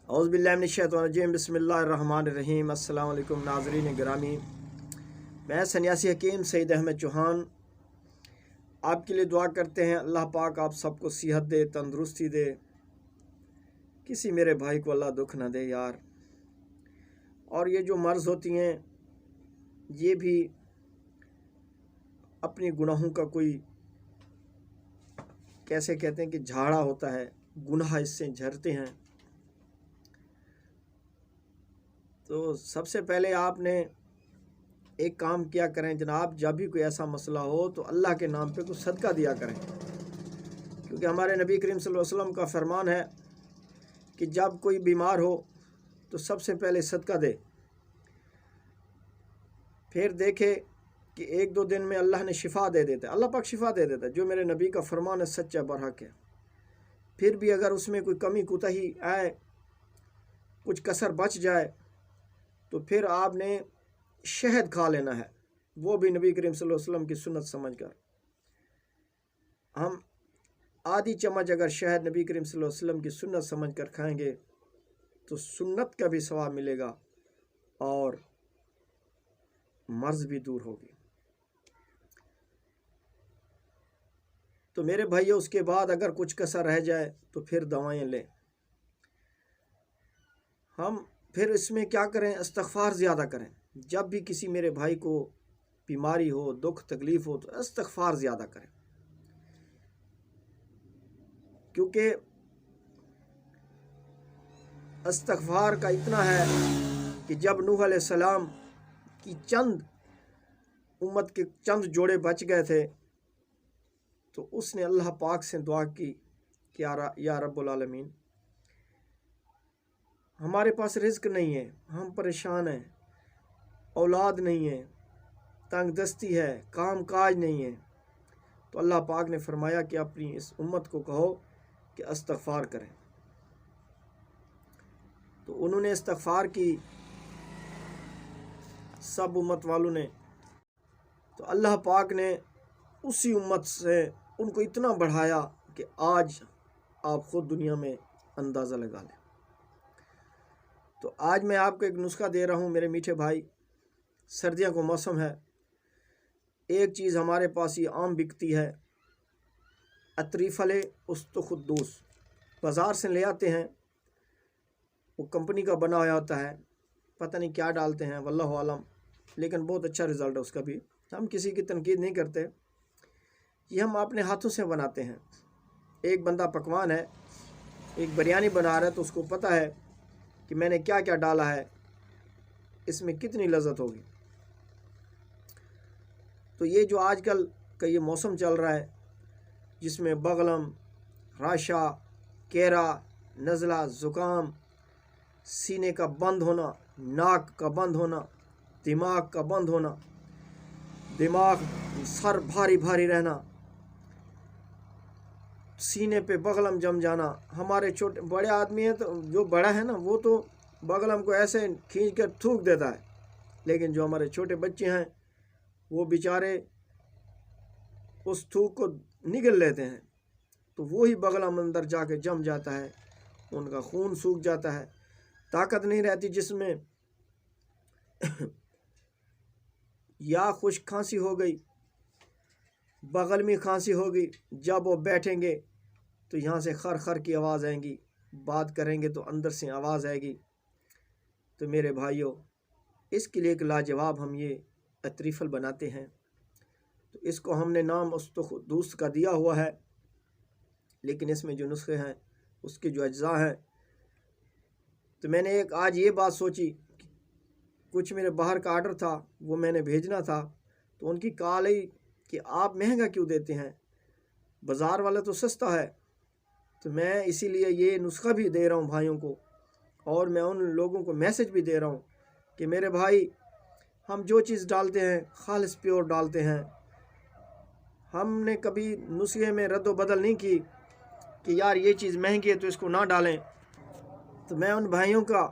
اعوذ باللہ من الشیطان الرجیم بسم اللہ الرحمن الرحیم۔ السلام علیکم ناظرین گرامی، میں سنیاسی حکیم سعید احمد چوہان آپ کے لیے دعا کرتے ہیں اللہ پاک آپ سب کو صحت دے، تندرستی دے، کسی میرے بھائی کو اللہ دکھ نہ دے یار۔ اور یہ جو مرض ہوتی ہیں یہ بھی اپنی گناہوں کا کوئی کیسے کہتے ہیں کہ جھاڑا ہوتا ہے، گناہ اس سے جھرتے ہیں۔ تو سب سے پہلے آپ نے ایک کام کیا کریں جناب، جب بھی کوئی ایسا مسئلہ ہو تو اللہ کے نام پہ کچھ صدقہ دیا کریں، کیونکہ ہمارے نبی کریم صلی اللہ علیہ وسلم کا فرمان ہے کہ جب کوئی بیمار ہو تو سب سے پہلے صدقہ دے، پھر دیکھے کہ ایک دو دن میں اللہ نے شفا دے دیتا ہے، اللہ پاک شفا دے دیتا ہے۔ جو میرے نبی کا فرمان ہے سچا برحق ہے۔ پھر بھی اگر اس میں کوئی کمی کوتاہی آئے، کچھ کسر بچ جائے تو پھر آپ نے شہد کھا لینا ہے، وہ بھی نبی کریم صلی اللہ علیہ وسلم کی سنت سمجھ کر۔ ہم آدھی چمچ اگر شہد نبی کریم صلی اللہ علیہ وسلم کی سنت سمجھ کر کھائیں گے تو سنت کا بھی ثواب ملے گا اور مرض بھی دور ہوگی۔ تو میرے بھائیو، اس کے بعد اگر کچھ کسر رہ جائے تو پھر دوائیں لیں۔ ہم پھر اس میں کیا کریں؟ استغفار زیادہ کریں۔ جب بھی کسی میرے بھائی کو بیماری ہو، دکھ تکلیف ہو تو استغفار زیادہ کریں، کیونکہ استغفار کا اتنا ہے کہ جب نوح علیہ السلام کی امت کے چند جوڑے بچ گئے تھے تو اس نے اللہ پاک سے دعا کی کہ یا رب العالمین، ہمارے پاس رزق نہیں ہے، ہم پریشان ہیں، اولاد نہیں ہے، تنگ دستی ہے، کام کاج نہیں ہے۔ تو اللہ پاک نے فرمایا کہ اپنی اس امت کو کہو کہ استغفار کریں۔ تو انہوں نے استغفار کی، سب امت والوں نے، تو اللہ پاک نے اسی امت سے ان کو اتنا بڑھایا کہ آج آپ خود دنیا میں اندازہ لگا لیں۔ تو آج میں آپ کو ایک نسخہ دے رہا ہوں میرے میٹھے بھائی۔ سردیوں کا موسم ہے، ایک چیز ہمارے پاس یہ عام بکتی ہے، اطریفل استخدوس، بازار سے لے آتے ہیں، وہ کمپنی کا بنا ہوا ہوتا ہے، پتہ نہیں کیا ڈالتے ہیں واللہ عالم، لیکن بہت اچھا رزلٹ ہے اس کا بھی۔ ہم کسی کی تنقید نہیں کرتے، یہ ہم اپنے ہاتھوں سے بناتے ہیں۔ ایک بندہ پکوان ہے، ایک بریانی بنا رہا ہے تو اس کو پتہ ہے کہ میں نے کیا کیا ڈالا ہے، اس میں کتنی لذت ہوگی۔ تو یہ جو آج کل کا یہ موسم چل رہا ہے جس میں بغلم، راشا، کیرا، نزلہ، زکام، سینے کا بند ہونا، ناک کا بند ہونا، دماغ کا بند ہونا، سر بھاری بھاری رہنا، سینے پہ بغلم جم جانا۔ ہمارے چھوٹے بڑے آدمی ہیں تو جو بڑا ہے نا وہ تو بغلم کو ایسے کھینچ کر تھوک دیتا ہے، لیکن جو ہمارے چھوٹے بچے ہیں وہ بیچارے اس تھوک کو نگل لیتے ہیں تو وہی بغلم اندر جا کے جم جاتا ہے، ان کا خون سوکھ جاتا ہے، طاقت نہیں رہتی جسم میں، یا خشک کھانسی ہو گئی، بغل میں کھانسی ہوگی، جب وہ بیٹھیں گے تو یہاں سے خر خر کی آواز آئیں گی، بات کریں گے تو اندر سے آواز آئے گی۔ تو میرے بھائیوں، اس کے لیے ایک لاجواب ہم یہ اطریفل بناتے ہیں۔ تو اس کو ہم نے نام استخدوس کا دیا ہوا ہے، لیکن اس میں جو نسخے ہیں اس کے جو اجزاء ہیں، تو میں نے ایک آج یہ بات سوچی، کچھ میرے باہر کا آرڈر تھا وہ میں نے بھیجنا تھا، تو ان کی کال آئی کہ آپ مہنگا کیوں دیتے ہیں، بازار والا تو سستا ہے۔ تو میں اسی لیے یہ نسخہ بھی دے رہا ہوں بھائیوں کو، اور میں ان لوگوں کو میسج بھی دے رہا ہوں کہ میرے بھائی، ہم جو چیز ڈالتے ہیں خالص پیور ڈالتے ہیں۔ ہم نے کبھی نسخے میں رد و بدل نہیں کی کہ یار یہ چیز مہنگی ہے تو اس کو نہ ڈالیں۔ تو میں ان بھائیوں کا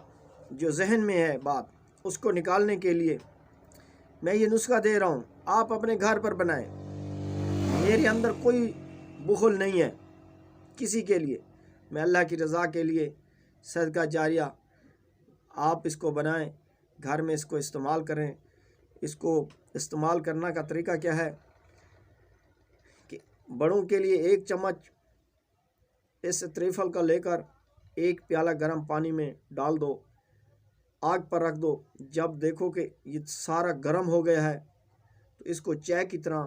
جو ذہن میں ہے بات اس کو نکالنے کے لیے میں یہ نسخہ دے رہا ہوں، آپ اپنے گھر پر بنائیں۔ میرے اندر کوئی بخل نہیں ہے کسی کے لیے، میں اللہ کی رضا کے لیے صدقہ جاریہ آپ اس کو بنائیں، گھر میں اس کو استعمال کریں۔ اس کو استعمال کرنا کا طریقہ کیا ہے کہ بڑوں کے لیے 1 چمچ اس تریفل کا لے کر 1 پیالہ گرم پانی میں ڈال دو، آگ پر رکھ دو۔ جب دیکھو کہ یہ سارا گرم ہو گیا ہے تو اس کو چائے کی طرح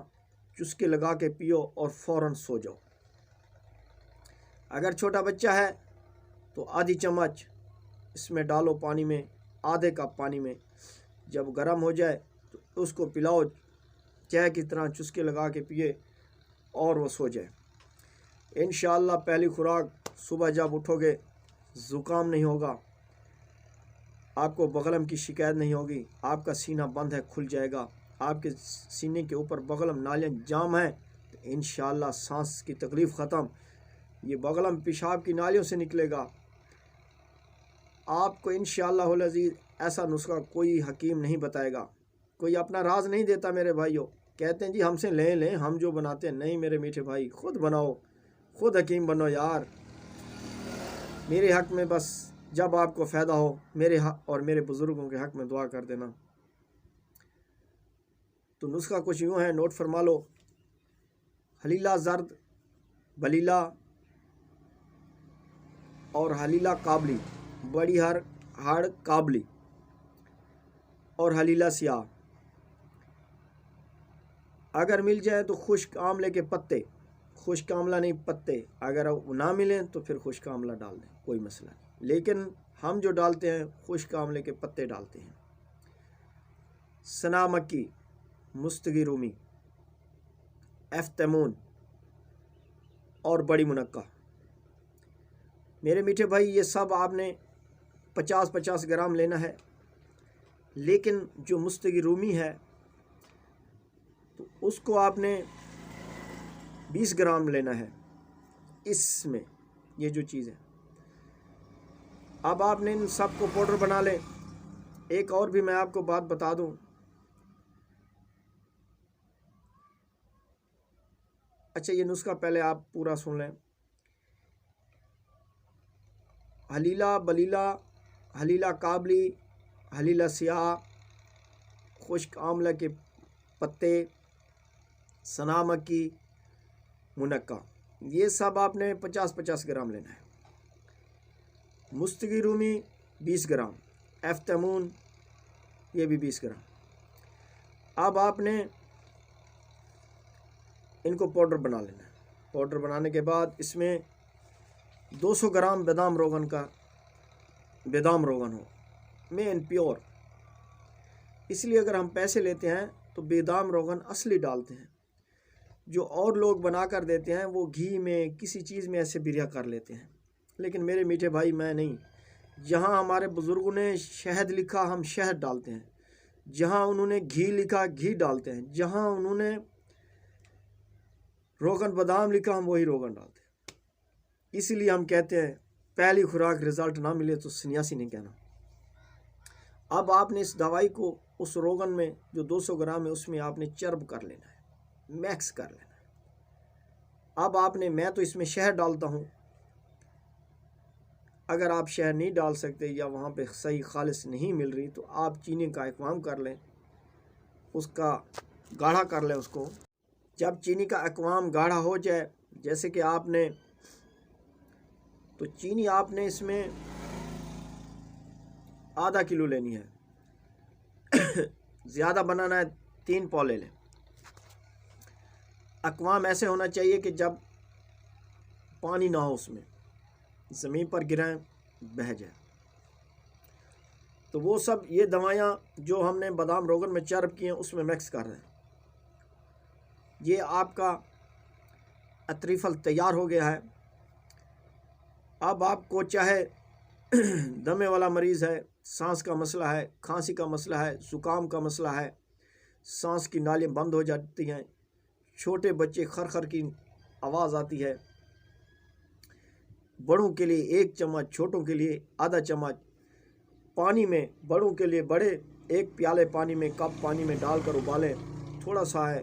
چسکے لگا کے پیو اور فوراً سو جاؤ۔ اگر چھوٹا بچہ ہے تو آدھی چمچ اس میں ڈالو پانی میں، آدھے کپ پانی میں، جب گرم ہو جائے تو اس کو پلاؤ، چائے کی طرح چسکے لگا کے پیے اور وہ سو جائے۔ انشاءاللہ پہلی خوراک صبح جب اٹھو گے زکام نہیں ہوگا، آپ کو بغلم کی شکایت نہیں ہوگی، آپ کا سینہ بند ہے کھل جائے گا، آپ کے سینے کے اوپر بغلم نالیاں جام ہیں تو انشاءاللہ سانس کی تکلیف ختم، یہ بغلم پیشاب کی نالیوں سے نکلے گا۔ آپ کو انشاءاللہ العزیز ایسا نسخہ کوئی حکیم نہیں بتائے گا، کوئی اپنا راز نہیں دیتا میرے بھائیوں۔ کہتے ہیں جی ہم سے لیں ہم جو بناتے ہیں، نہیں میرے میٹھے بھائی، خود بناؤ، خود حکیم بنو یار۔ میرے حق میں بس جب آپ کو فائدہ ہو، میرے حق اور میرے بزرگوں کے حق میں دعا کر دینا۔ تو نسخہ کچھ یوں ہے، نوٹ فرما لو۔ حلیلہ زرد، بلیلہ اور حلیلہ قابلی، بڑی ہڑ قابلی اور حلیلہ سیاہ۔ اگر مل جائے تو خشک آملے کے پتے، خشک آملہ نہیں پتے، اگر نہ ملیں تو پھر خشک آملہ ڈال دیں، کوئی مسئلہ نہیں، لیکن ہم جو ڈالتے ہیں خشک آملے کے پتے ڈالتے ہیں۔ سنا مکی، مستگی رومی، ایفتمون اور بڑی منقع۔ میرے میٹھے بھائی یہ سب آپ نے 50-50 گرام لینا ہے، لیکن جو مستگی رومی ہے تو اس کو آپ نے 20 گرام لینا ہے۔ اس میں یہ جو چیز ہے، اب آپ نے ان سب کو پاؤڈر بنا لیں۔ ایک اور بھی میں آپ کو بات بتا دوں، اچھا یہ نسخہ پہلے آپ پورا سن لیں۔ حلیلہ بلیلہ، حلیلہ قابلی، حلیلہ سیاہ، خشک آملہ کے پتے، سنا مکی، منقع، یہ سب آپ نے 50-50 گرام لینا ہے۔ مستگی رومی 20 گرام، ایفتمون یہ بھی 20 گرام۔ اب آپ نے ان کو پاؤڈر بنا لینا ہے۔ پاؤڈر بنانے کے بعد اس میں 200 گرام بادام روغن ہو، مین پیور۔ اس لیے اگر ہم پیسے لیتے ہیں تو بادام روغن اصلی ڈالتے ہیں، جو اور لوگ بنا کر دیتے ہیں وہ گھی میں کسی چیز میں ایسے بریا کر لیتے ہیں، لیکن میرے میٹھے بھائی میں نہیں۔ جہاں ہمارے بزرگوں نے شہد لکھا ہم شہد ڈالتے ہیں، جہاں انہوں نے گھی لکھا گھی ڈالتے ہیں، جہاں انہوں نے روغن بادام لکھا ہم وہی روغن ڈالتے ہیں۔ اسی لیے ہم کہتے ہیں پہلی خوراک رزلٹ نہ ملے تو سنیاسی نہیں کہنا۔ اب آپ نے اس دوائی کو اس روغن میں جو 200 گرام ہے اس میں آپ نے چرب کر لینا ہے، میکس کر لینا ہے۔ اب آپ نے، میں تو اس میں شہد ڈالتا ہوں، اگر آپ شہد نہیں ڈال سکتے یا وہاں پہ صحیح خالص نہیں مل رہی تو آپ چینی کا اقوام کر لیں، اس کا گاڑھا کر لیں اس کو۔ جب چینی کا اقوام گاڑھا ہو جائے، جیسے کہ آپ نے، تو چینی آپ نے اس میں آدھا کلو لینی ہے، زیادہ بنانا ہے 3 پاؤ لے لیں۔ اقوام ایسے ہونا چاہیے کہ جب پانی نہ ہو اس میں، زمین پر گرائیں بہہ جائے۔ تو وہ سب یہ دوائیاں جو ہم نے بادام روغن میں چرب کی ہیں اس میں مکس کر رہے ہیں۔ یہ آپ کا اتریفل تیار ہو گیا ہے۔ اب آپ کو چاہے دمے والا مریض ہے، سانس کا مسئلہ ہے، کھانسی کا مسئلہ ہے، زکام کا مسئلہ ہے، سانس کی نالیاں بند ہو جاتی ہیں، چھوٹے بچے خر کی آواز آتی ہے، بڑوں کے لیے 1 چمچ، چھوٹوں کے لیے آدھا چمچ پانی میں، بڑوں کے لیے بڑے 1 پیالے پانی میں، کپ پانی میں ڈال کر ابالیں، تھوڑا سا ہے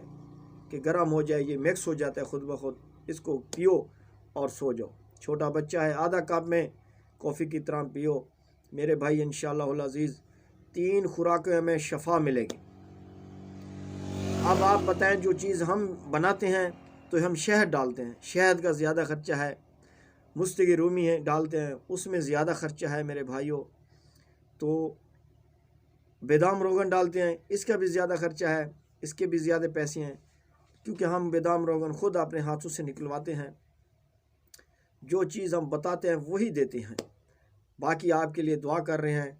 کہ گرم ہو جائے، یہ مکس ہو جاتا ہے خود بخود، اس کو پیو اور سو جاؤ۔ چھوٹا بچہ ہے آدھا کپ میں کافی کی طرح پیو میرے بھائی، انشاءاللہ العزیز 3 خوراکوں میں شفا ملے گی۔ اب آپ بتائیں، جو چیز ہم بناتے ہیں تو ہم شہد ڈالتے ہیں، شہد کا زیادہ خرچہ ہے، مستقی رومی ہے ڈالتے ہیں، اس میں زیادہ خرچہ ہے میرے بھائیوں۔ تو بادام روغن ڈالتے ہیں، اس کا بھی زیادہ خرچہ ہے، اس کے بھی زیادہ پیسے ہیں، کیونکہ ہم بادام روغن خود اپنے ہاتھوں سے نکلواتے ہیں۔ جو چیز ہم بتاتے ہیں وہی دیتے ہیں، باقی آپ کے لیے دعا کر رہے ہیں،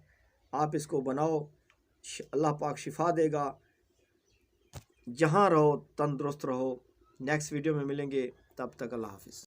آپ اس کو بناؤ، اللہ پاک شفا دے گا۔ جہاں رہو تندرست رہو۔ نیکسٹ ویڈیو میں ملیں گے، تب تک اللہ حافظ۔